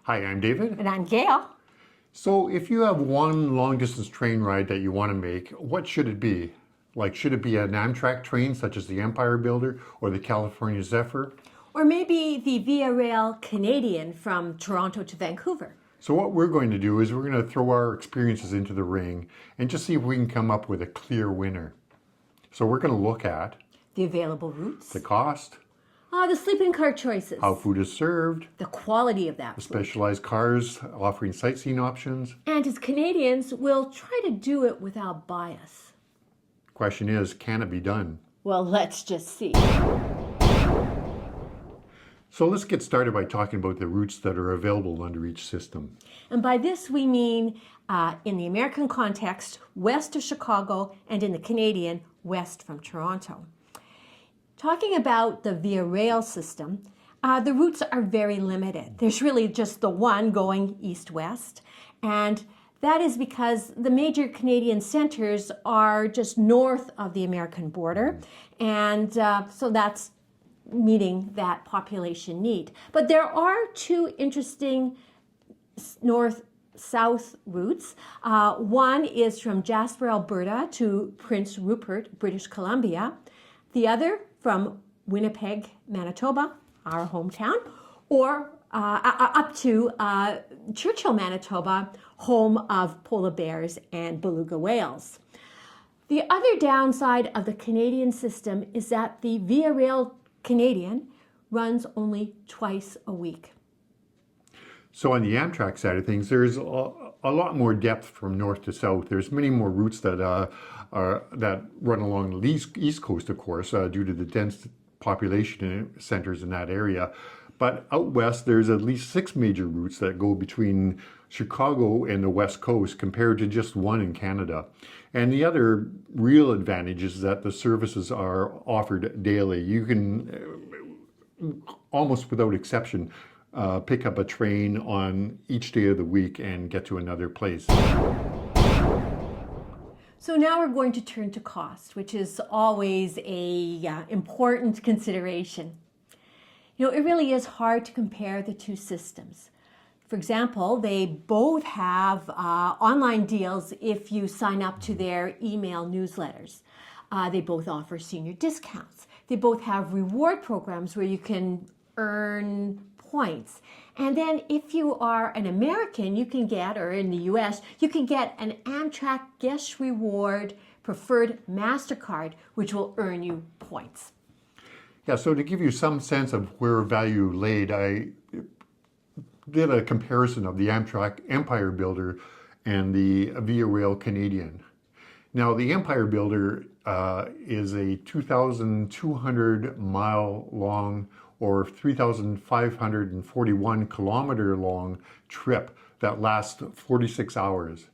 Hi, I'm David. And I'm Gail. So if you have one long distance train ride that you want to make, what should it be? Like, should it be an Amtrak train such as the Empire Builder or the California Zephyr? Or maybe the Via Rail Canadian from Toronto to Vancouver. So what we're going to do is we're going to throw our experiences into the ring and just see if we can come up with a clear winner. So we're going to look at The available routes. the cost, The sleeping car choices. how food is served, The quality of that the food. specialized cars offering sightseeing options. And as Canadians, we'll try to do it without bias. Question is, can it be done? Well, let's just see. So let's get started by talking about the routes that are available under each system. And by this we mean, in the American context, west of Chicago, and in the Canadian, west from Toronto. Talking about the Via Rail system, the routes are very limited. There's really just the one going east-west, and that is because the major Canadian centers are just north of the American border, and so that's meeting that population need. But there are two interesting north-south routes. One is from Jasper, Alberta to Prince Rupert, British Columbia. The other from Winnipeg, Manitoba, our hometown, or up to Churchill, Manitoba, home of polar bears and beluga whales. The other downside of the Canadian system is that the Via Rail Canadian runs only twice a week. So on the Amtrak side of things, there's a lot more depth from north to south. There's many more routes that run along the east coast, of course, due to the dense population centers in that area. But out west, there's at least 6 major routes that go between Chicago and the west coast compared to just one in Canada. And the other real advantage is that the services are offered daily. You can, almost without exception, pick up a train on each day of the week and get to another place. So now we're going to turn to cost, which is always a important consideration. You know, it really is hard to compare the two systems. For example, they both have online deals if you sign up to their email newsletters. They both offer senior discounts. They both have reward programs where you can earn points. And then if you are an American, you can get, or in the US, you can get an Amtrak Guest Reward Preferred MasterCard, which will earn you points. Yeah, so to give you some sense of where value laid, I did a comparison of the Amtrak Empire Builder and the Via Rail Canadian. Now, the Empire Builder is a 2,200 mile long or 3,541 kilometer long trip that lasts 46 hours.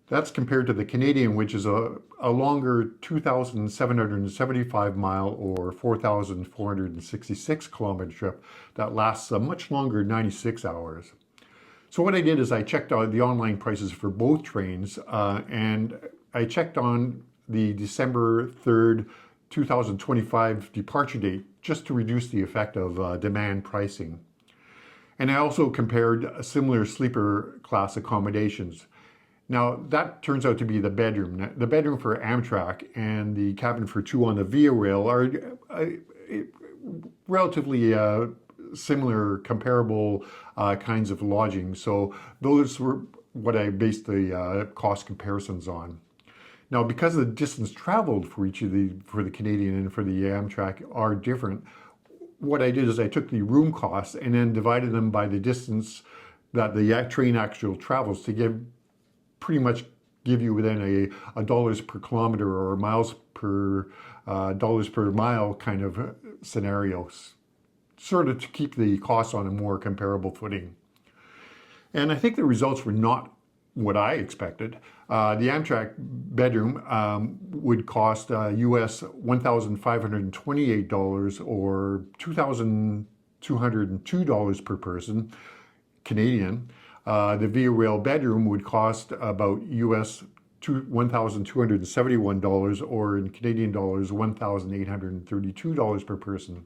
That's compared to the Canadian, which is a longer 2,775 mile or 4,466 kilometer trip that lasts a much longer 96 hours. So what I did is I checked out the online prices for both trains and I checked on the December 3rd, 2025 departure date just to reduce the effect of demand pricing. And I also compared similar sleeper class accommodations. Now, that turns out to be the bedroom. The bedroom for Amtrak and the cabin for two on the Via Rail are relatively similar, comparable kinds of lodging. So those were what I based the cost comparisons on. Now, because the distance traveled for each of for the Canadian and for the Amtrak are different, what I did is I took the room costs and then divided them by the distance that the train actually travels to pretty much give you within a dollars per kilometer or miles per dollars per mile kind of scenarios, sort of to keep the costs on a more comparable footing. And I think the results were not what I expected. The Amtrak bedroom would cost US $1,528 or $2,202 per person, Canadian. The Via Rail bedroom would cost about US $1,271 or in Canadian dollars $1,832 per person.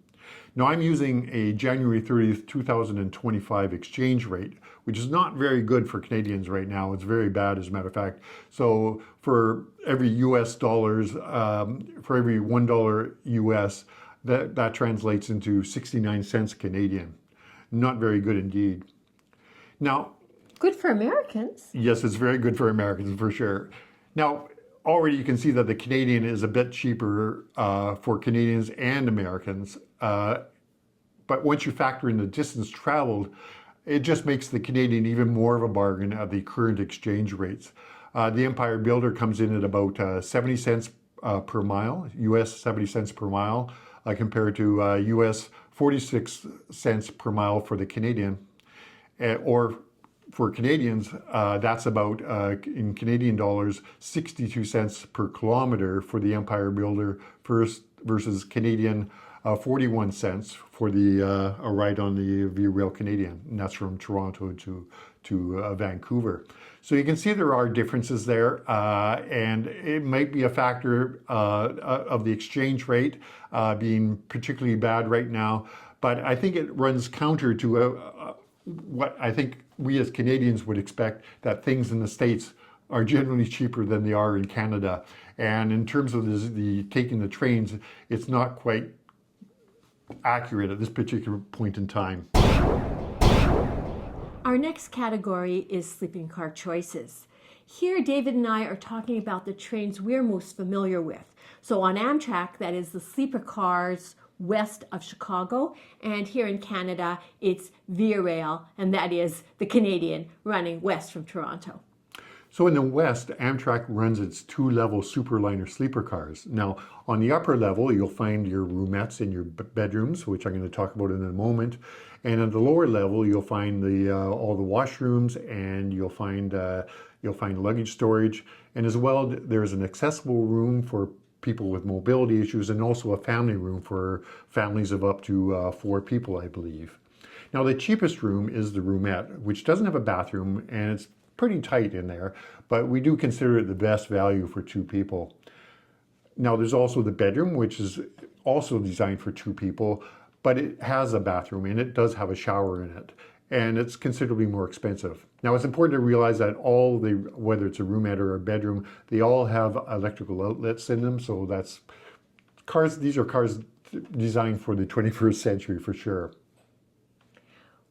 Now I'm using a January 30th, 2025 exchange rate, which is not very good for Canadians right now. It's very bad, as a matter of fact. So for every US dollars, for every $1 US, that translates into 69 cents Canadian. Not very good indeed. Now, Good for Americans. yes, it's very good for Americans for sure. Now, already you can see that the Canadian is a bit cheaper for Canadians and Americans. But once you factor in the distance traveled, it just makes the Canadian even more of a bargain at the current exchange rates. The Empire Builder comes in at about 70 cents per mile, US 70 cents per mile, compared to US 46 cents per mile for the Canadian. Or for Canadians, that's about, in Canadian dollars, 62 cents per kilometer for the Empire Builder versus Canadian 41 cents for a ride on the Via Rail Canadian, and that's from Toronto to Vancouver. So you can see there are differences there, and it might be a factor of the exchange rate being particularly bad right now, but I think it runs counter to what I think we as Canadians would expect, that things in the States are generally cheaper than they are in Canada. And in terms of the taking the trains, it's not quite accurate at this particular point in time. Our next category is sleeping car choices. Here, David and I are talking about the trains we're most familiar with. So on Amtrak, that is the sleeper cars west of Chicago, and here in Canada, it's Via Rail, and that is the Canadian running west from Toronto. So in the West, Amtrak runs its two-level Superliner sleeper cars. Now, on the upper level, you'll find your roomettes in your bedrooms, which I'm going to talk about in a moment. And at the lower level, you'll find all the washrooms, and you'll find luggage storage. And as well, there's an accessible room for people with mobility issues, and also a family room for families of up to 4 people, I believe. Now, the cheapest room is the roomette, which doesn't have a bathroom, and it's pretty tight in there, but we do consider it the best value for 2 people. Now, there's also the bedroom, which is also designed for 2 people, but it has a bathroom and it does have a shower in it, and it's considerably more expensive. Now, it's important to realize that whether it's a roomette or a bedroom, they all have electrical outlets in them, so these are cars designed for the 21st century for sure.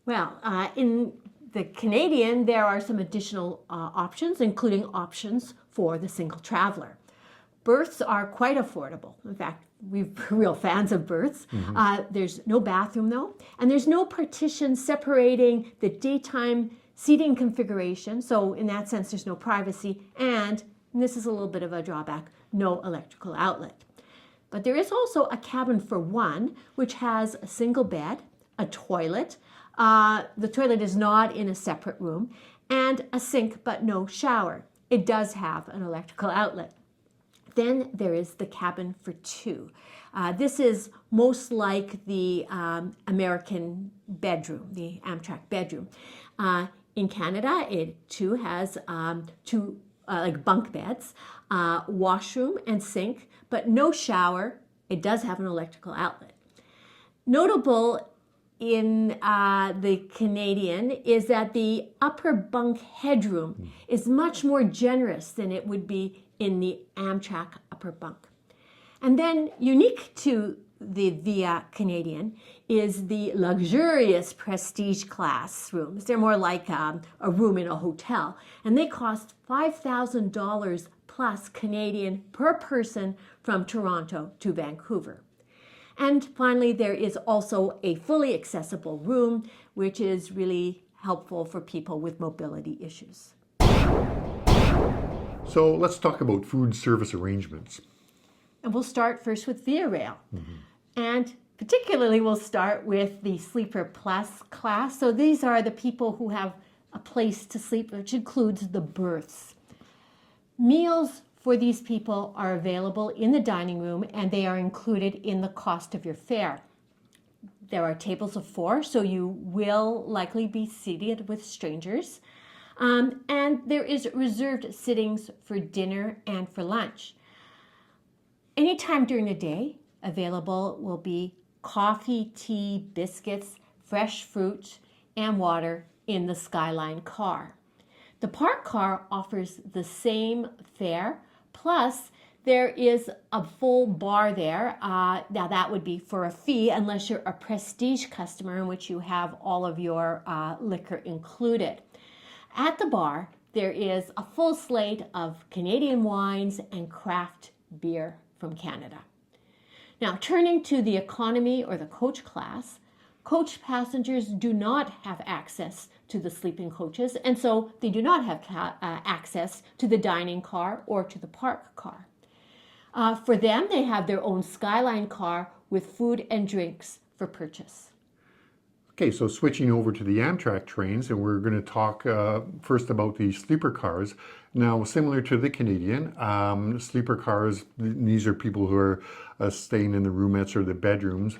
Well, in the Canadian, there are some additional options, including options for the single traveler. Berths are quite affordable. In fact, we're real fans of berths. There's no bathroom though, and there's no partition separating the daytime seating configuration. So in that sense, there's no privacy, and this is a little bit of a drawback, no electrical outlet. But there is also a cabin for 1, which has a single bed, a toilet. The toilet is not in a separate room, and a sink but no shower. It does have an electrical outlet. Then there is the cabin for 2. This is most like the American bedroom, the Amtrak bedroom. In Canada, it too has 2 like bunk beds, washroom and sink, but no shower. It does have an electrical outlet. Notable in the Canadian is that the upper bunk headroom is much more generous than it would be in the Amtrak upper bunk. And then unique to the Via Canadian is the luxurious prestige class rooms. They're more like a room in a hotel, and they cost $5,000 plus Canadian per person from Toronto to Vancouver. And finally, there is also a fully accessible room, which is really helpful for people with mobility issues. So let's talk about food service arrangements. And we'll start first with Via Rail. And particularly we'll start with the Sleeper Plus class. So these are the people who have a place to sleep, which includes the berths. Meals for these people are available in the dining room, and they are included in the cost of your fare. There are tables of 4, so you will likely be seated with strangers. And there is reserved sittings for dinner and for lunch. Anytime during the day, available will be coffee, tea, biscuits, fresh fruit, and water in the Skyline car. The park car offers the same fare, plus there is a full bar there. Now that would be for a fee unless you're a prestige customer in which you have all of your liquor included. At the bar, there is a full slate of Canadian wines and craft beer from Canada. Now, turning to the economy or the coach class, coach passengers do not have access to the sleeping coaches, and so they do not have access to the dining car or to the park car. For them, they have their own Skyline car with food and drinks for purchase. Okay, so switching over to the Amtrak trains, and we're going to talk first about the sleeper cars. Now, similar to the Canadian, sleeper cars, these are people who are staying in the roomettes or the bedrooms,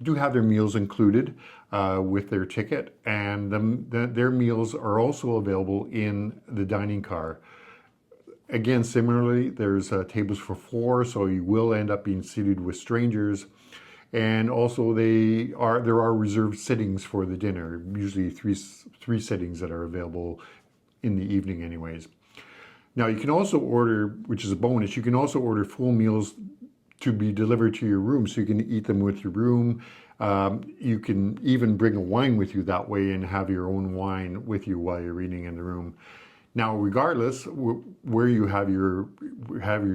do have their meals included with their ticket, and their meals are also available in the dining car. Again, similarly, there's tables for four, so you will end up being seated with strangers. And also there are reserved sittings for the dinner, usually three sittings that are available in the evening anyways. Now you can also order, which is a bonus, you can also order full meals to be delivered to your room, so you can eat them with your room. You can even bring a wine with you that way and have your own wine with you while you're eating in the room. Now, regardless where you have your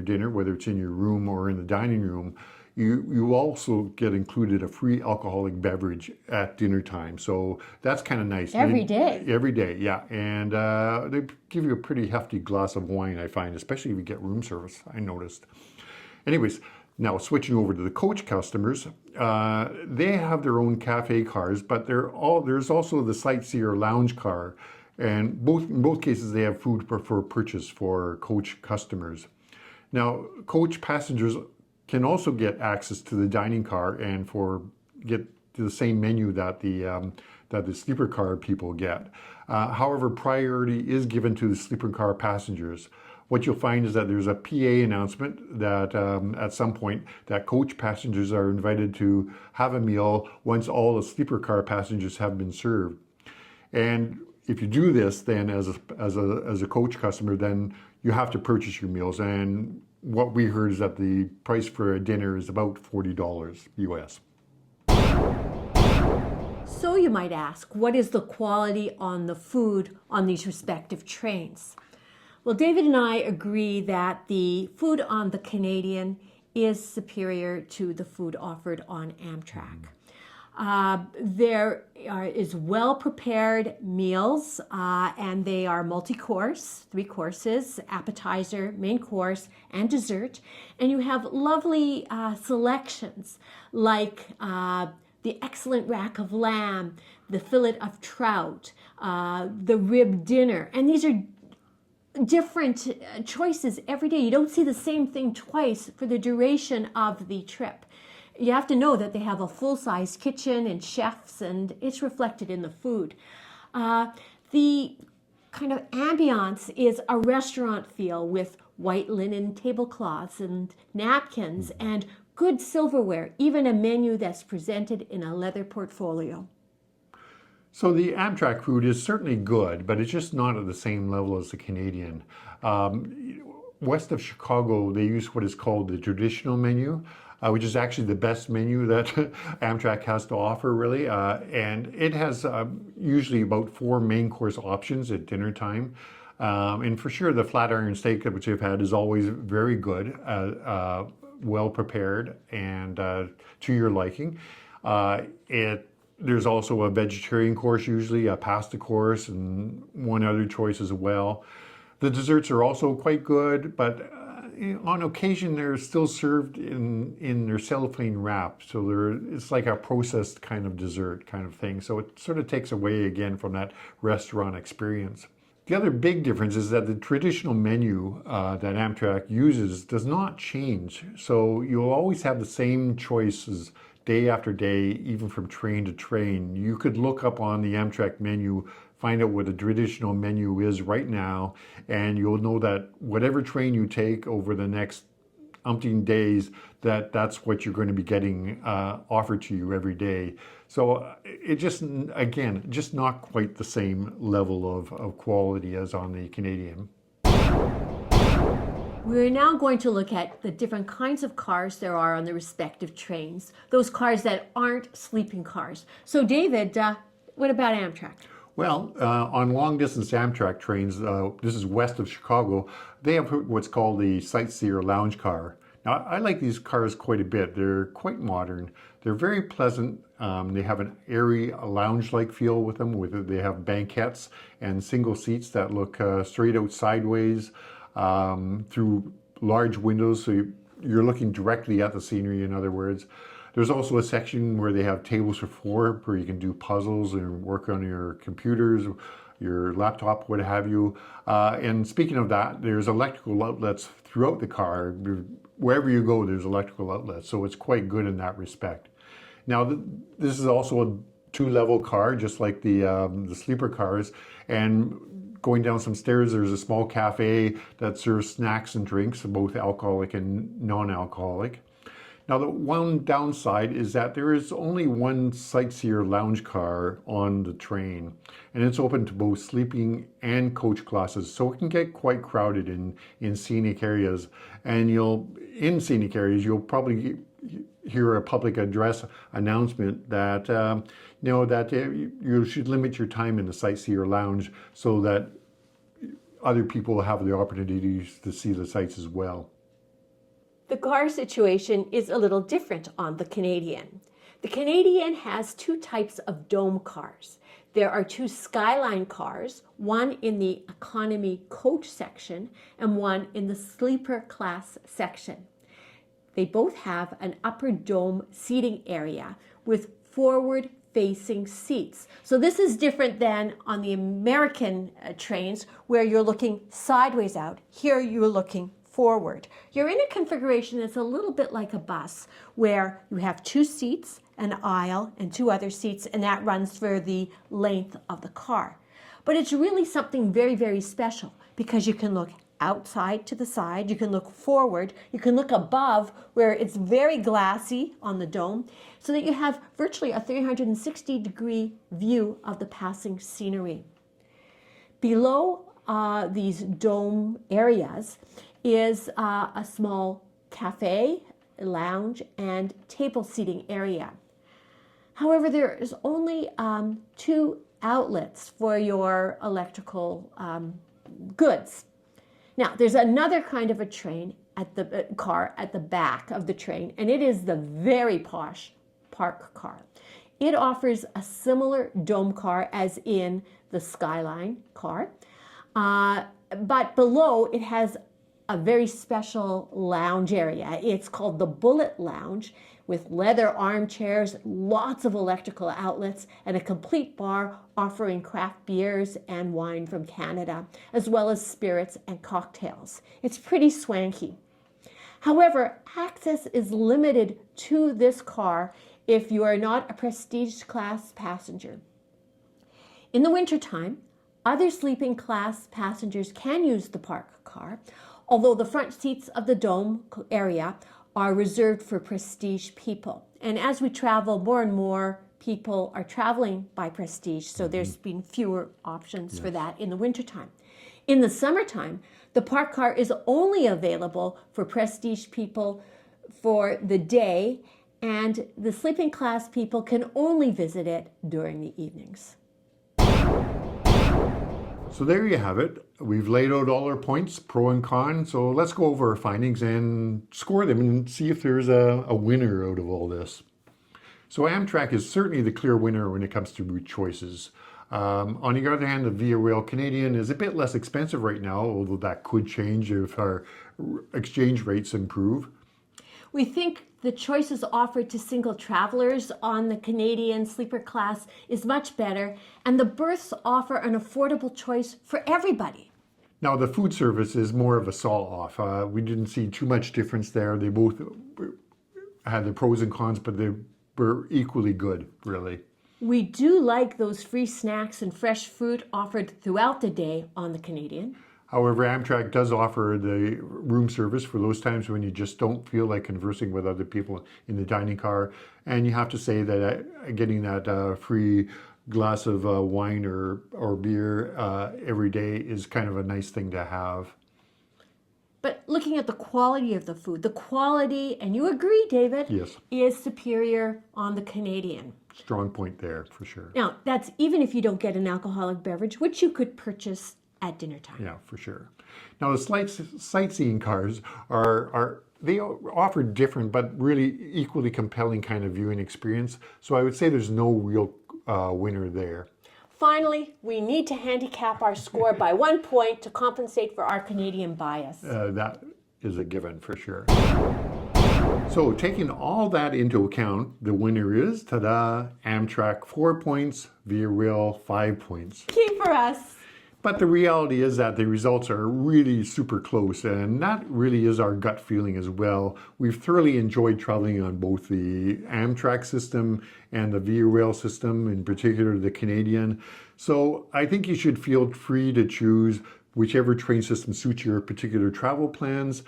dinner, whether it's in your room or in the dining room, you also get included a free alcoholic beverage at dinner time. So that's kind of nice. Every day? Every day, yeah. And they give you a pretty hefty glass of wine, I find, especially if you get room service, I noticed. Anyways, now switching over to the coach customers, they have their own cafe cars, but there's also the sightseer lounge car. And in both cases, they have food for purchase for coach customers. Now, coach passengers can also get access to the dining car and get the same menu that the sleeper car people get. However, priority is given to the sleeper car passengers. What you'll find is that there's a PA announcement that at some point that coach passengers are invited to have a meal once all the sleeper car passengers have been served. And if you do this, then as a coach customer, then you have to purchase your meals. And what we heard is that the price for a dinner is about $40 US. So you might ask, what is the quality on the food on these respective trains? Well, David and I agree that the food on the Canadian is superior to the food offered on Amtrak. There is well-prepared meals, and they are multi-course, 3 courses, appetizer, main course, and dessert. And you have lovely selections like the excellent rack of lamb, the fillet of trout, the rib dinner. And these are different choices every day. You don't see the same thing twice for the duration of the trip. You have to know that they have a full-size kitchen and chefs, and it's reflected in the food. The kind of ambiance is a restaurant feel with white linen tablecloths and napkins and good silverware, even a menu that's presented in a leather portfolio. So the Amtrak food is certainly good, but it's just not at the same level as the Canadian. West of Chicago, they use what is called the traditional menu, which is actually the best menu that Amtrak has to offer, really. And it has usually about 4 main course options at dinner time. And for sure, the flat iron steak, which I've had, is always very good, well prepared, and to your liking. There's also a vegetarian course, usually a pasta course, and one other choice as well. The desserts are also quite good, but on occasion they're still served in their cellophane wrap, so it's like a processed kind of dessert kind of thing. So it sort of takes away again from that restaurant experience. The other big difference is that the traditional menu that Amtrak uses does not change. So you'll always have the same choices day after day, even from train to train. You could look up on the Amtrak menu, find out what the traditional menu is right now, and you'll know that whatever train you take over the next umpteen days that that's what you're going to be getting offered to you every day. So it just, again, just not quite the same level of quality as on the Canadian. We're now going to look at the different kinds of cars there are on the respective trains, those cars that aren't sleeping cars. So David, what about Amtrak? Well, on long-distance Amtrak trains, this is west of Chicago, they have what's called the Sightseer Lounge Car. Now, I like these cars quite a bit. They're quite modern. They're very pleasant. They have an airy, lounge-like feel with them. They have banquettes and single seats that look straight out sideways through large windows, so you're looking directly at the scenery, in other words. There's also a section where they have tables for four, where you can do puzzles and work on your computers, your laptop, what have you. And speaking of that, there's electrical outlets throughout the car. Wherever you go, there's electrical outlets, so it's quite good in that respect. Now, this is also a two-level car, just like the sleeper cars. And going down some stairs, there's a small cafe that serves snacks and drinks, both alcoholic and non-alcoholic. Now, the one downside is that there is only one Sightseer Lounge Car on the train, and it's open to both sleeping and coach classes, so it can get quite crowded in scenic areas. And in scenic areas, you'll probably hear a public address announcement that you should limit your time in the Sightseer Lounge so that other people have the opportunity to see the sights as well. The car situation is a little different on the Canadian. The Canadian has two types of dome cars. There are two Skyline cars, one in the economy coach section and one in the sleeper class section. They both have an upper dome seating area with forward-facing seats. So this is different than on the American trains where you're looking sideways out. Here you're looking forward. You're in a configuration that's a little bit like a bus where you have two seats, an aisle, and two other seats, and that runs for the length of the car. But it's really something very, very special because you can look outside to the side, you can look forward, you can look above where it's very glassy on the dome, so that you have virtually a 360-degree view of the passing scenery. Below these dome areas is a small cafe, lounge, and table seating area. However, there is only two outlets for your electrical goods. Now, there's another kind of a train at the car at the back of the train, and it is the very posh park car. It offers a similar dome car as in the Skyline car, but below it has a very special lounge area. It's called the Bullet Lounge with leather armchairs, lots of electrical outlets, and a complete bar offering craft beers and wine from Canada, as well as spirits and cocktails. It's pretty swanky. However, access is limited to this car if you are not a prestige class passenger. In the wintertime, other sleeping class passengers can use the park car, although the front seats of the dome area are reserved for prestige people. And as we travel, more and more people are traveling by prestige, so there's been fewer options for that in the wintertime. In the summertime, the park car is only available for prestige people for the day, and the sleeping class people can only visit it during the evenings. So there you have it. We've laid out all our points, pro and con. So let's go over our findings and score them and see if there's a winner out of all this. So Amtrak is certainly the clear winner when it comes to route choices. On the other hand, the Via Rail Canadian is a bit less expensive right now, although that could change if our exchange rates improve. We think the choices offered to single travelers on the Canadian sleeper class is much better, and the berths offer an affordable choice for everybody. Now, the food service is more of a saw-off. We didn't see too much difference there. They both had their pros and cons, but they were equally good, really. We do like those free snacks and fresh fruit offered throughout the day on the Canadian. However, Amtrak does offer the room service for those times when you just don't feel like conversing with other people in the dining car. And you have to say that getting that free glass of wine or beer every day is kind of a nice thing to have. But looking at the quality of the food, the quality, and you agree, David, Yes. is superior on the Canadian. Strong point there, for sure. Now, that's even if you don't get an alcoholic beverage, which you could purchase at dinner time. Yeah, for sure. Now, the sightseeing cars they offer different but really equally compelling kind of viewing experience. So I would say there's no real winner there. Finally, we need to handicap our score by 1 point to compensate for our Canadian bias. That is a given for sure. So taking all that into account, the winner is, ta-da, Amtrak 4 points, Via Rail 5 points. Key for us. But the reality is that the results are really super close, and that really is our gut feeling as well. We've thoroughly enjoyed traveling on both the Amtrak system and the Via Rail system, in particular the Canadian. So I think you should feel free to choose whichever train system suits your particular travel plans.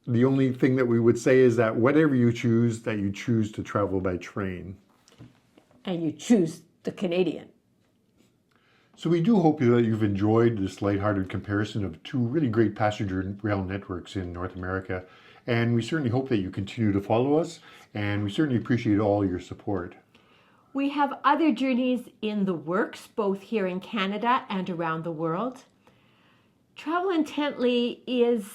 The only thing that we would say is that whatever you choose, that you choose to travel by train. And you choose the Canadian. So we do hope that you've enjoyed this lighthearted comparison of two really great passenger rail networks in North America. And we certainly hope that you continue to follow us, and we certainly appreciate all your support. We have other journeys in the works, both here in Canada and around the world. Travel Intently is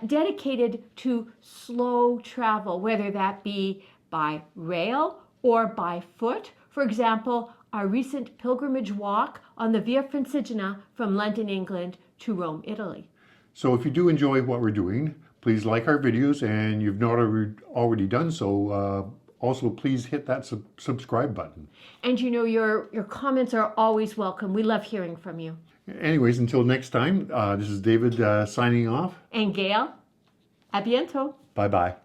dedicated to slow travel, whether that be by rail or by foot. For example, our recent pilgrimage walk on the Via Francigena from London, England to Rome, Italy. So if you do enjoy what we're doing, please like our videos, and you've not already done so, also please hit that subscribe button. And you know, your comments are always welcome. We love hearing from you. Anyways, until next time, this is David signing off. And Gail, a bientôt. Bye-bye.